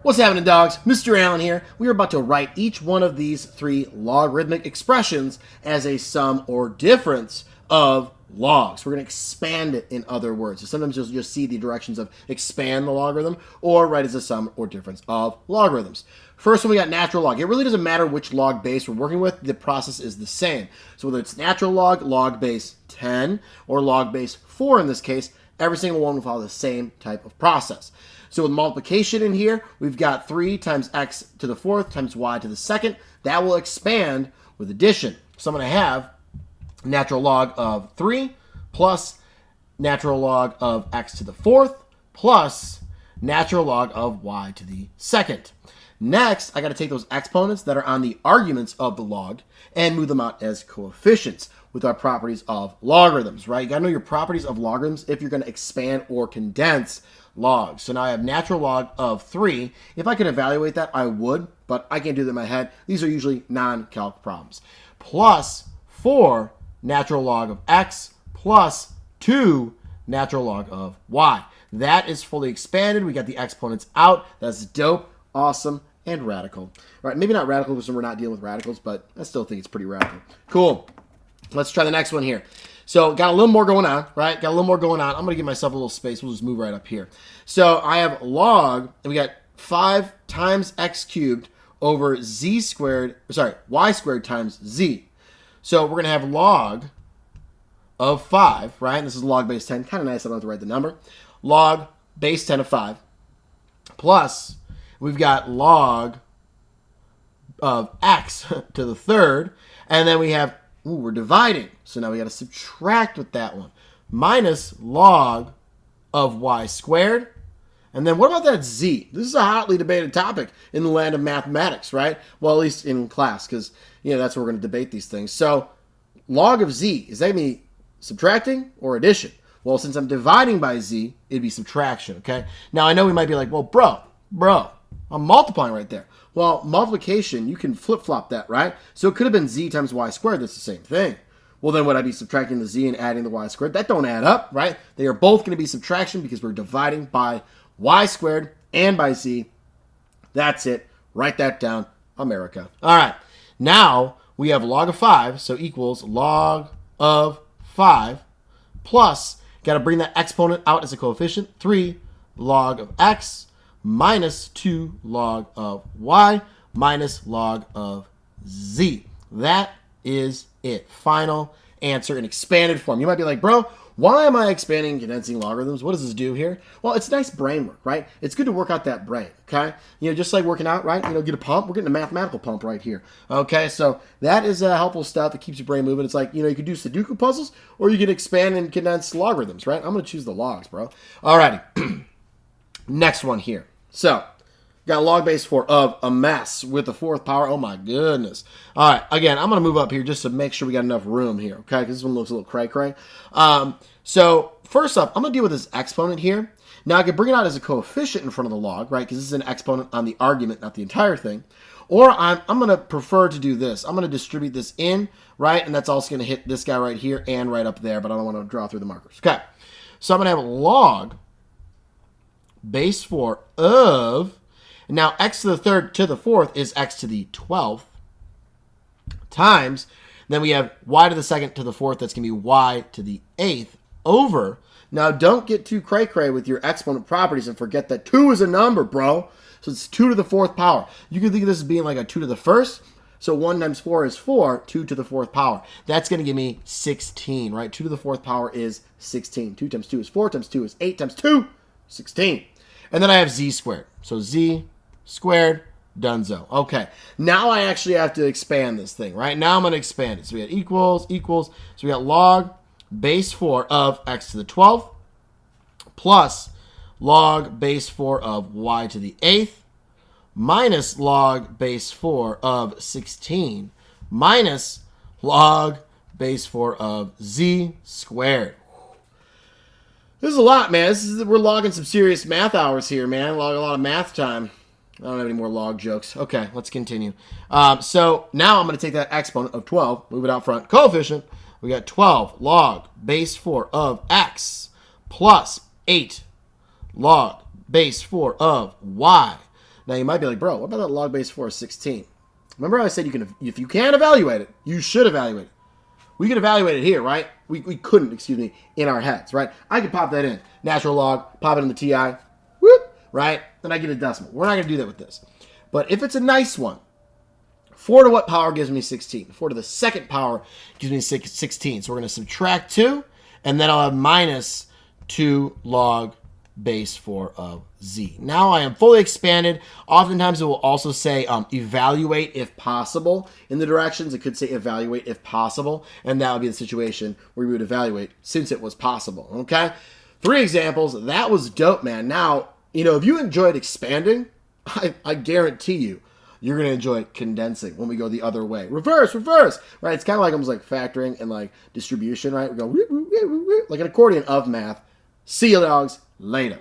What's happening, dogs? Mr. Allen here. We are about to write each one of these three logarithmic expressions as a sum or difference of logs. We're going to expand it, in other words. So sometimes you'll just see the directions of expand the logarithm or write as a sum or difference of logarithms. First one, we got natural log. It really doesn't matter which log base we're working with. The process is the same. So whether it's natural log, log base 10, or log base 4 in this case, every single one will follow the same type of process. So with multiplication in here, we've got 3 times x to the fourth times y to the second. That will expand with addition. So I'm going to have natural log of 3 plus natural log of x to the fourth plus natural log of y to the second. Next, I got to take those exponents that are on the arguments of the log and move them out as coefficients with our properties of logarithms, right? You got to know your properties of logarithms if you're going to expand or condense logs. So now I have natural log of 3. If I could evaluate that, I would, but I can't do that in my head. These are usually non-calc problems. Plus 4 natural log of x plus 2 natural log of y. That is fully expanded. We got the exponents out. That's dope, awesome, and radical. All right, maybe not radical because we're not dealing with radicals, but I still think it's pretty radical. Cool. Let's try the next one here. So got a little more going on, right? Got a little more going on. I'm going to give myself a little space. We'll just move right up here. So I have log, and we got 5 times x cubed over z squared, sorry, y squared times z. So we're going to have log of 5, right? And this is log base 10. Kind of nice. I don't have to write the number. Log base 10 of 5 plus we've got log of x to the third, and then we have, we're dividing, so now we got to subtract with that one, minus log of y squared. And then what about that z? This is a hotly debated topic in the land of mathematics, right? Well, at least in class, because, you know, that's where we're going to debate these things. So log of z, is that going to be subtracting or addition? Well, since I'm dividing by z, it'd be subtraction, okay? Now, I know we might be like, well, bro, I'm multiplying right there. Well, multiplication, you can flip-flop that, right? So it could have been z times y squared. That's the same thing. Well, then would I be subtracting the z and adding the y squared? That don't add up, right? They are both going to be subtraction because we're dividing by y squared and by z. That's it. Write that down, America. All right. Now we have log of 5, so equals log of 5 plus, got to bring that exponent out as a coefficient, 3 log of x minus 2 log of y minus log of z. That is it. Final answer in expanded form. You might be like, bro, why am I expanding and condensing logarithms? What does this do here? Well, it's nice brain work, right? It's good to work out that brain, okay? You know, just like working out, right? You know, get a pump. We're getting a mathematical pump right here, okay? So that is helpful stuff. It keeps your brain moving. It's like, you know, you could do Sudoku puzzles or you can expand and condense logarithms, right? I'm going to choose the logs, bro. All righty. Next one here. So, got log base 4 of a mess with the fourth power. Oh my goodness. All right, again, I'm going to move up here just to make sure we got enough room here, okay? Because this one looks a little cray-cray. So, first up, I'm going to deal with this exponent here. Now, I can bring it out as a coefficient in front of the log, right? Because this is an exponent on the argument, not the entire thing. Or I'm going to prefer to do this. I'm going to distribute this in, right? And that's also going to hit this guy right here and right up there, but I don't want to draw through the markers. Okay, so I'm going to have a log base 4 of, now x to the third to the fourth is x to the 12th times, then we have y to the second to the fourth, that's going to be y to the 8th over, now don't get too cray-cray with your exponent properties and forget that 2 is a number, bro. So it's 2 to the 4th power. You can think of this as being like a 2 to the 1st. So 1 times 4 is 4, 2 to the 4th power. That's going to give me 16, right? 2 to the 4th power is 16. 2 times 2 is 4, times 2 is 8, times 2, 16. And then I have z squared. So z squared, donezo. Okay, now I actually have to expand this thing, right? Now I'm going to expand it. So we got equals. So we got log base 4 of x to the 12th plus log base 4 of y to the 8th minus log base 4 of 16 minus log base 4 of z squared. This is a lot, man. We're logging some serious math hours here, man. Log a lot of math time. I don't have any more log jokes. Okay, let's continue. So now I'm going to take that exponent of 12, move it out front, coefficient. We got 12 log base 4 of x plus 8 log base 4 of y Now you might be like, bro, what about that log base 4 is 16? Remember how I said if you can evaluate it, you should evaluate it. We could evaluate it here, right? We couldn't, excuse me, in our heads, right? I could pop that in. Natural log, pop it in the TI, whoop, right? Then I get a decimal. We're not going to do that with this. But if it's a nice one, 4 to what power gives me 16? 4 to the second power gives me 16. So we're going to subtract 2, and then I'll have minus 2 log base 4 of z. Now I am fully expanded. Oftentimes it will also say evaluate if possible in the directions. It could say evaluate if possible, and that would be the situation where we would evaluate since it was possible. Okay? 3 examples. That was dope, man. Now, if you enjoyed expanding, I guarantee you're going to enjoy condensing when we go the other way. Reverse, right? It's kind of like almost like factoring and like distribution, right? We go like an accordion of math. See you dogs later.